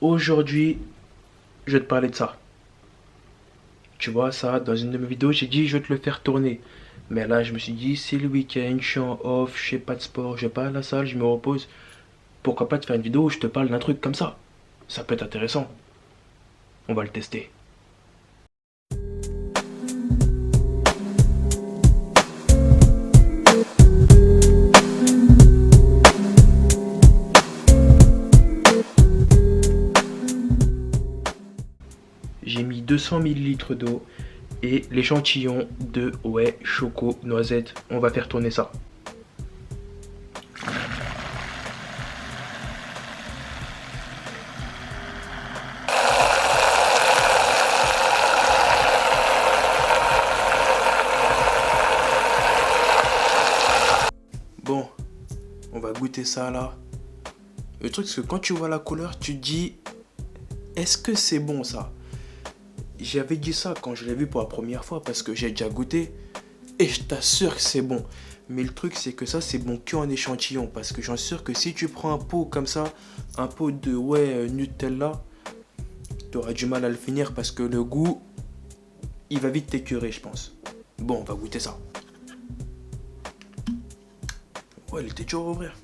Aujourd'hui, je vais te parler de ça. Tu vois, ça, dans une de mes vidéos, j'ai dit je vais te le faire tourner. Mais là, je me suis dit, c'est le week-end, je suis en off, je fais pas de sport, je vais pas à la salle, je me repose. Pourquoi pas te faire une vidéo où je te parle d'un truc comme ça? Ça peut être intéressant. On va le tester. J'ai mis 200 millilitres d'eau et l'échantillon de ouais, choco, noisette. On va faire tourner ça. Bon, on va goûter ça là. Le truc, c'est que quand tu vois la couleur, tu te dis, est-ce que c'est bon ça? J'avais dit ça quand je l'ai vu pour la première fois parce que j'ai déjà goûté et je t'assure que c'est bon. Mais le truc, c'est que ça, c'est bon qu'en échantillon parce que j'en suis sûr que si tu prends un pot comme ça, un pot de ouais, Nutella, tu auras du mal à le finir parce que le goût, il va vite t'écœurer, je pense. Bon, on va goûter ça. Ouais, il était dur à ouvrir.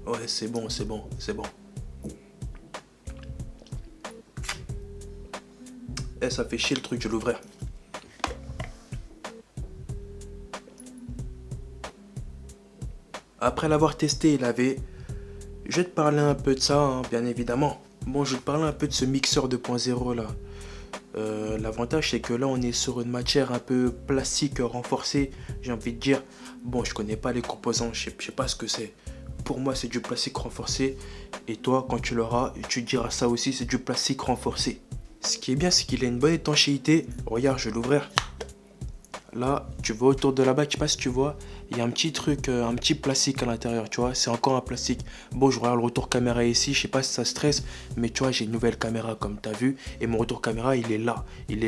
Ouais, c'est bon, c'est bon, c'est bon. Eh, ça fait chier le truc, je vais l'ouvrir. Après l'avoir testé et lavé, je vais te parler un peu de ça, hein, bien évidemment. Bon, je vais te parler un peu de ce mixeur 2.0 là. L'avantage, c'est que là, on est sur une matière un peu plastique renforcée. J'ai envie de dire, bon, je connais pas les composants, je sais pas ce que c'est. Pour moi, c'est du plastique renforcé. Et toi, quand tu l'auras, tu diras ça aussi, c'est du plastique renforcé. Ce qui est bien, c'est qu'il a une bonne étanchéité. Regarde, je vais l'ouvrir. Là, tu vois autour de là-bas, je sais pas si tu vois, il y a un petit truc, un petit plastique à l'intérieur, tu vois, c'est encore un plastique. Bon, je regarde le retour caméra ici, je sais pas si ça stresse, mais tu vois, j'ai une nouvelle caméra comme tu as vu, et mon retour caméra, il est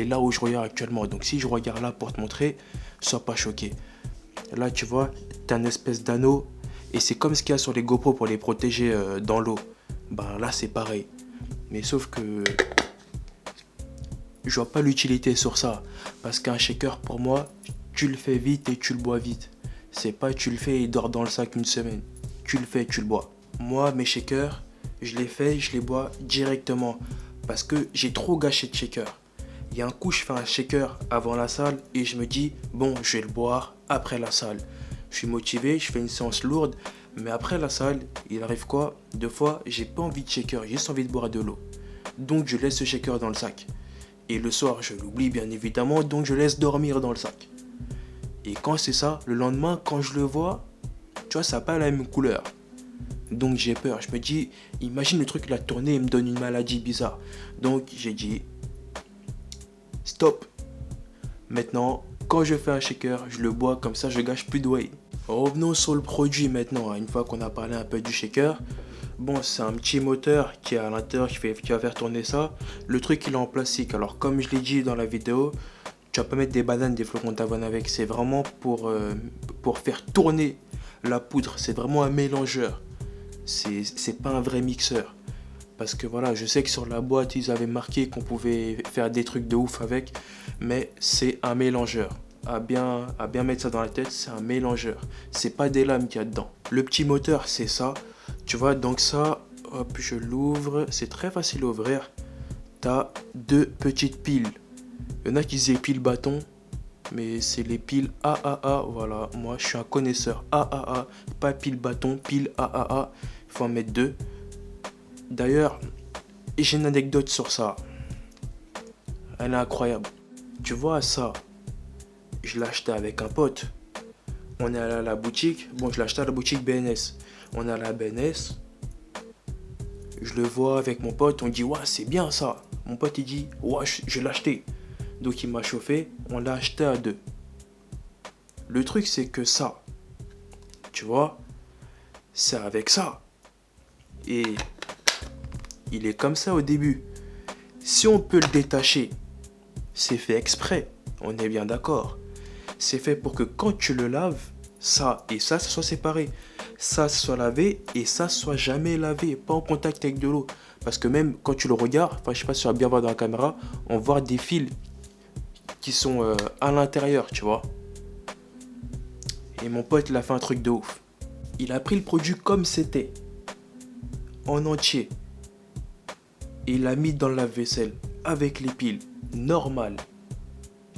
là où je regarde actuellement. Donc si je regarde là pour te montrer, sois pas choqué. Là, tu vois, tu as une espèce d'anneau, et c'est comme ce qu'il y a sur les GoPro pour les protéger dans l'eau. Ben là, c'est pareil. Mais sauf que je vois pas l'utilité sur ça. Parce qu'un shaker, pour moi, tu le fais vite et tu le bois vite. C'est pas tu le fais et il dort dans le sac une semaine. Tu le fais, tu le bois. Moi, mes shakers, je les fais, je les bois directement. Parce que j'ai trop gâché de shakers. Il y a un coup, je fais un shaker avant la salle et je me dis, bon, je vais le boire après la salle. Je suis motivé, je fais une séance lourde, mais après la salle, il arrive quoi? Deux fois, j'ai pas envie de shaker, j'ai juste envie de boire de l'eau. Donc je laisse le shaker dans le sac. Et le soir, je l'oublie bien évidemment, donc je laisse dormir dans le sac. Et quand c'est ça, le lendemain, quand je le vois, tu vois, ça n'a pas la même couleur. Donc j'ai peur. Je me dis, imagine le truc, la tournée, il me donne une maladie bizarre. Donc j'ai dit, stop. Maintenant, quand je fais un shaker, je le bois comme ça, je gâche plus de whey. Revenons sur le produit maintenant, hein, une fois qu'on a parlé un peu du shaker. Bon, c'est un petit moteur qui est à l'intérieur qui va faire tourner ça. Le truc, il est en plastique. Alors, comme je l'ai dit dans la vidéo, tu vas pas mettre des bananes, des flocons d'avoine avec. C'est vraiment pour faire tourner la poudre. C'est vraiment un mélangeur. C'est pas un vrai mixeur. Parce que voilà, je sais que sur la boîte, ils avaient marqué qu'on pouvait faire des trucs de ouf avec. Mais c'est un mélangeur. À bien mettre ça dans la tête, c'est un mélangeur. C'est pas des lames qu'il y a dedans. Le petit moteur, c'est ça. Tu vois, donc ça, hop, je l'ouvre. C'est très facile à ouvrir. T'as deux petites piles. Il y en a qui disaient piles bâton, mais c'est les piles AAA. Voilà, moi je suis un connaisseur AAA, pas pile bâton, pile AAA. Il faut en mettre deux. D'ailleurs, j'ai une anecdote sur ça. Elle est incroyable. Tu vois ça, je l'ai acheté avec un pote. On est allé à la boutique. Bon, je l'ai acheté à la boutique BNS. On est allé à la BNS. Je le vois avec mon pote. On dit, ouais, c'est bien ça. Mon pote, il dit, ouais, je l'ai acheté. Donc, il m'a chauffé. On l'a acheté à deux. Le truc, c'est que ça, tu vois, c'est avec ça. Et il est comme ça au début. Si on peut le détacher, c'est fait exprès. On est bien d'accord. C'est fait pour que quand tu le laves, Ça et ça soit séparé. Ça soit lavé et ça soit jamais lavé, pas en contact avec de l'eau. Parce que même quand tu le regardes, enfin je sais pas si tu vas bien voir dans la caméra, on voit des fils qui sont à l'intérieur, tu vois. Et mon pote, il a fait un truc de ouf. Il a pris le produit comme c'était, en entier. Et il l'a mis dans le lave-vaisselle, avec les piles, normal.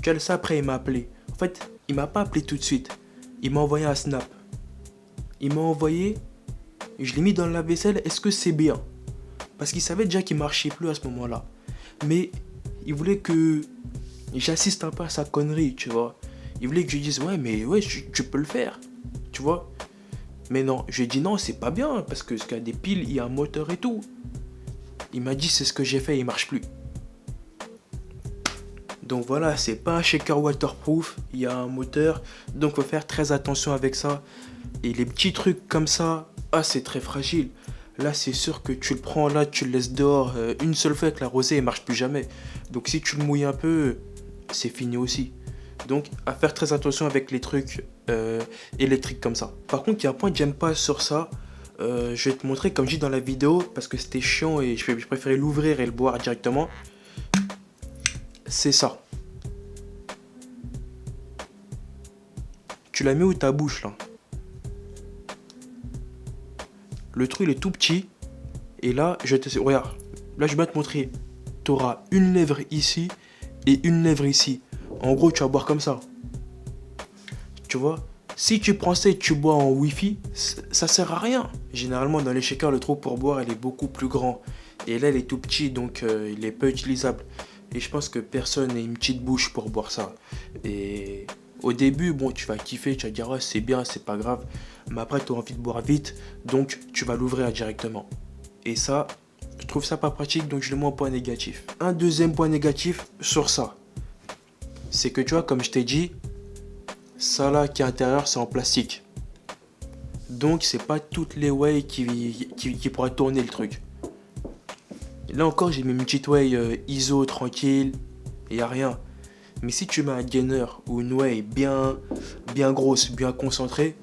Tu vois, ça après, il m'a appelé. En fait, il m'a pas appelé tout de suite. Il m'a envoyé un snap. Il m'a envoyé, je l'ai mis dans le lave-vaisselle, est-ce que c'est bien? Parce qu'il savait déjà qu'il marchait plus à ce moment-là. Mais il voulait que j'assiste un peu à sa connerie, tu vois. Il voulait que je dise, ouais, mais ouais, tu peux le faire, tu vois. Mais non, je lui ai dit non, c'est pas bien, parce que qu'il y a des piles, il y a un moteur et tout. Il m'a dit, c'est ce que j'ai fait, il marche plus. Donc voilà, c'est pas un shaker waterproof, il y a un moteur, donc faut faire très attention avec ça. Et les petits trucs comme ça, ah c'est très fragile. Là c'est sûr que tu le prends là, tu le laisses dehors une seule fois avec la rosée, il marche plus jamais. Donc si tu le mouilles un peu, c'est fini aussi. Donc à faire très attention avec les trucs électriques comme ça. Par contre il y a un point que j'aime pas sur ça. Je vais te montrer comme je dis dans la vidéo parce que c'était chiant et je préférais l'ouvrir et le boire directement. C'est ça. Tu l'as mis où ta bouche là? Le truc il est tout petit. Et là, regarde. Là, je vais te montrer. Tu auras une lèvre ici et une lèvre ici. En gros, tu vas boire comme ça. Tu vois? Si tu prends ça et tu bois en Wi-Fi, ça sert à rien. Généralement, dans les shakers, le trou pour boire, il est beaucoup plus grand. Et là, il est tout petit, donc il est peu utilisable. Et je pense que personne n'a une petite bouche pour boire ça. Et au début, bon, tu vas kiffer, tu vas dire, ouais, c'est bien, c'est pas grave. Mais après, tu as envie de boire vite, donc tu vas l'ouvrir directement. Et ça, je trouve ça pas pratique, donc je le mets en point négatif. Un deuxième point négatif sur ça, c'est que tu vois, comme je t'ai dit, ça là qui est à l'intérieur, c'est en plastique. Donc, c'est pas toutes les whey qui pourraient tourner le truc. Là encore, j'ai mis une petite whey ISO tranquille, il n'y a rien. Mais si tu mets un gainer ou une whey bien grosse, bien concentrée,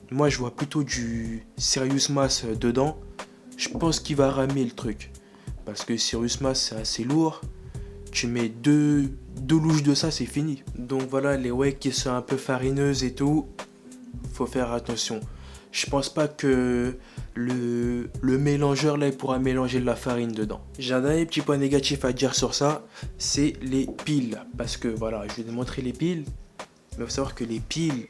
moi je vois plutôt du Serious Mass dedans. Je pense qu'il va ramer le truc. Parce que Serious Mass c'est assez lourd. Tu mets deux louches de ça, c'est fini. Donc voilà, les whey qui sont un peu farineuses et tout, faut faire attention. Je pense pas que le mélangeur là il pourra mélanger de la farine dedans. J'ai un dernier petit point négatif à dire sur ça, c'est les piles. Parce que voilà, je vais te montrer les piles. Mais il faut savoir que les piles,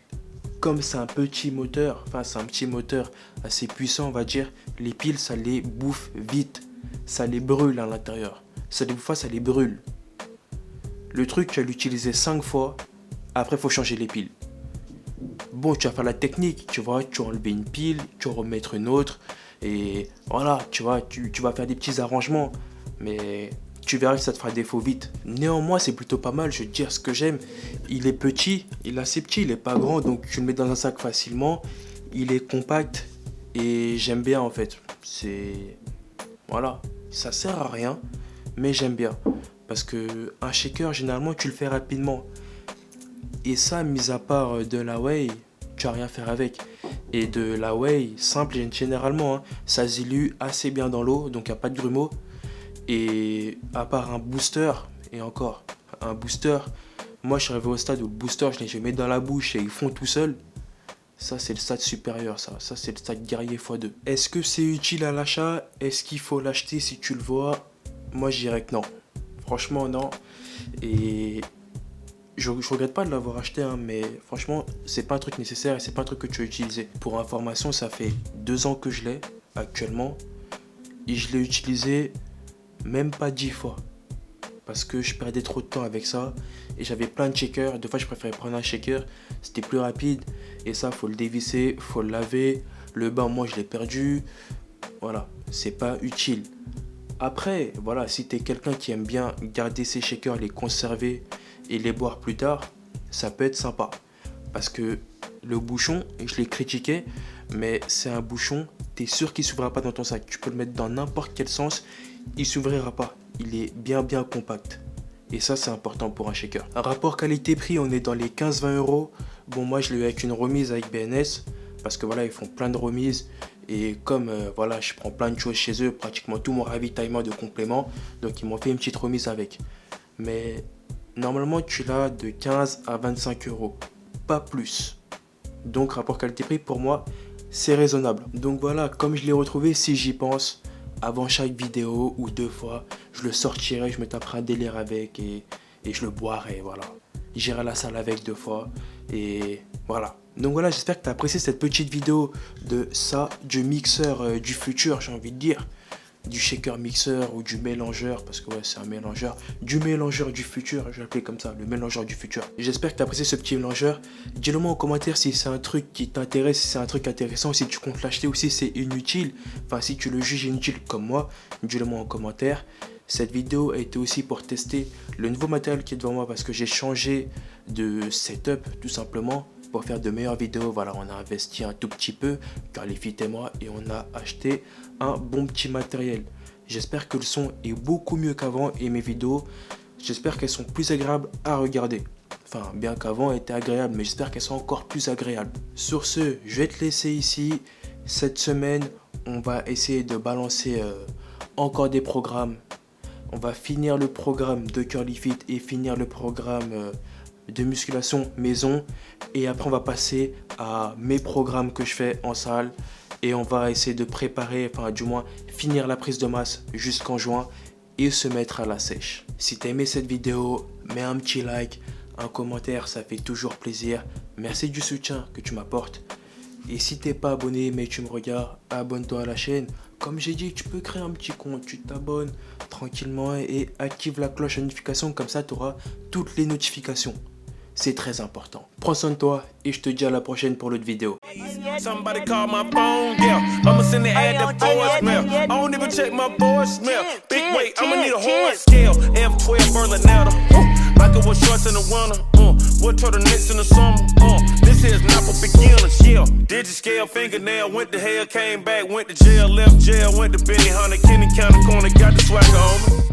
comme c'est un petit moteur, enfin c'est un petit moteur assez puissant on va dire, les piles ça les bouffe vite. Ça les brûle à l'intérieur. Des fois ça les brûle. Le truc tu vas l'utiliser 5 fois, après il faut changer les piles. Bon, tu vas faire la technique, tu vois, tu vas enlever une pile, tu vas remettre une autre, et voilà, tu vois, tu vas faire des petits arrangements, mais tu verras que ça te fera défaut vite. Néanmoins, c'est plutôt pas mal, je vais te dire ce que j'aime. Il est petit, il est assez petit, il est pas grand, donc tu le mets dans un sac facilement. Il est compact, et j'aime bien en fait. Voilà, ça sert à rien, mais j'aime bien. Parce que un shaker, généralement, tu le fais rapidement. Et ça, mis à part de la whey, tu vas rien faire avec. Et de la whey, simple, généralement, hein, ça se dilue assez bien dans l'eau, donc il n'y a pas de grumeaux. Et à part un booster, et encore, un booster, moi je suis arrivé au stade où le booster, je les mets dans la bouche et ils font tout seuls. Ça, c'est le stade supérieur, ça c'est le stade guerrier x2. Est-ce que c'est utile à l'achat? Est-ce qu'il faut l'acheter si tu le vois? Moi, je dirais que non. Franchement, non. Et je regrette pas de l'avoir acheté, hein, mais franchement, c'est pas un truc nécessaire et c'est pas un truc que tu as utilisé. Pour information, ça fait 2 ans que je l'ai actuellement et je l'ai utilisé même pas 10 fois parce que je perdais trop de temps avec ça et j'avais plein de shakers. Deux fois, je préférais prendre un shaker, c'était plus rapide et ça, faut le dévisser, faut le laver. Le bain, moi, je l'ai perdu. Voilà, c'est pas utile. Après, voilà, si t'es quelqu'un qui aime bien garder ses shakers, les conserver et les boire plus tard, ça peut être sympa. Parce que le bouchon, je l'ai critiqué, mais c'est un bouchon, t'es sûr qu'il ne s'ouvrira pas dans ton sac. Tu peux le mettre dans n'importe quel sens, il ne s'ouvrira pas. Il est bien compact. Et ça, c'est important pour un shaker. Un rapport qualité-prix, on est dans les 15-20 euros. Bon, moi je l'ai eu avec une remise avec BNS, parce que voilà, ils font plein de remises. Et comme voilà, je prends plein de choses chez eux, pratiquement tout mon ravitaillement de compléments, donc ils m'ont fait une petite remise avec. Mais normalement, tu l'as de 15 à 25 euros, pas plus. Donc rapport qualité-prix, pour moi, c'est raisonnable. Donc voilà, comme je l'ai retrouvé, si j'y pense, avant chaque vidéo ou 2 fois, je le sortirai, je me taperai un délire avec et je le boirai, voilà. J'irai à la salle avec 2 fois et voilà. Donc voilà, j'espère que tu as apprécié cette petite vidéo de ça, du mixeur du futur, j'ai envie de dire. Du shaker mixeur ou du mélangeur, parce que ouais, c'est un mélangeur. Du mélangeur du futur, je vais l'appeler comme ça, le mélangeur du futur. J'espère que tu as apprécié ce petit mélangeur. Dis-le moi en commentaire si c'est un truc qui t'intéresse, si c'est un truc intéressant, si tu comptes l'acheter ou si c'est inutile. Enfin, si tu le juges inutile comme moi, dis-le moi en commentaire. Cette vidéo a été aussi pour tester le nouveau matériel qui est devant moi parce que j'ai changé de setup tout simplement pour faire de meilleures vidéos. Voilà, on a investi un tout petit peu, Carlifit et moi, et on a acheté un bon petit matériel. J'espère que le son est beaucoup mieux qu'avant et mes vidéos, j'espère qu'elles sont plus agréables à regarder. Enfin, bien qu'avant était agréable, mais j'espère qu'elles sont encore plus agréables. Sur ce, je vais te laisser ici. Cette semaine, on va essayer de balancer encore des programmes. On va finir le programme de Curlyfit et finir le programme de musculation maison. Et après, on va passer à mes programmes que je fais en salle. Et on va essayer de préparer, enfin du moins finir la prise de masse jusqu'en juin et se mettre à la sèche. Si tu as aimé cette vidéo, mets un petit like, un commentaire, ça fait toujours plaisir. Merci du soutien que tu m'apportes. Et si t'es pas abonné mais tu me regardes, abonne-toi à la chaîne. Comme j'ai dit, tu peux créer un petit compte, tu t'abonnes tranquillement et active la cloche de notification, comme ça tu auras toutes les notifications. C'est très important. Prends soin de toi et je te dis à la prochaine pour l'autre vidéo. Somebody call my phone, yeah. I'ma send the ad to voicemail. I don't even check my voicemail. Big weight, I'ma need a horse scale. F12 Berlinetta. Michael was shorts in the winter. What turtlenecks in the summer. This here's not for beginners, yeah. Digit scale, fingernail, went to hell, came back, went to jail, left jail, went to Benny Hunter, Kenny County Corner, got the swagger on me.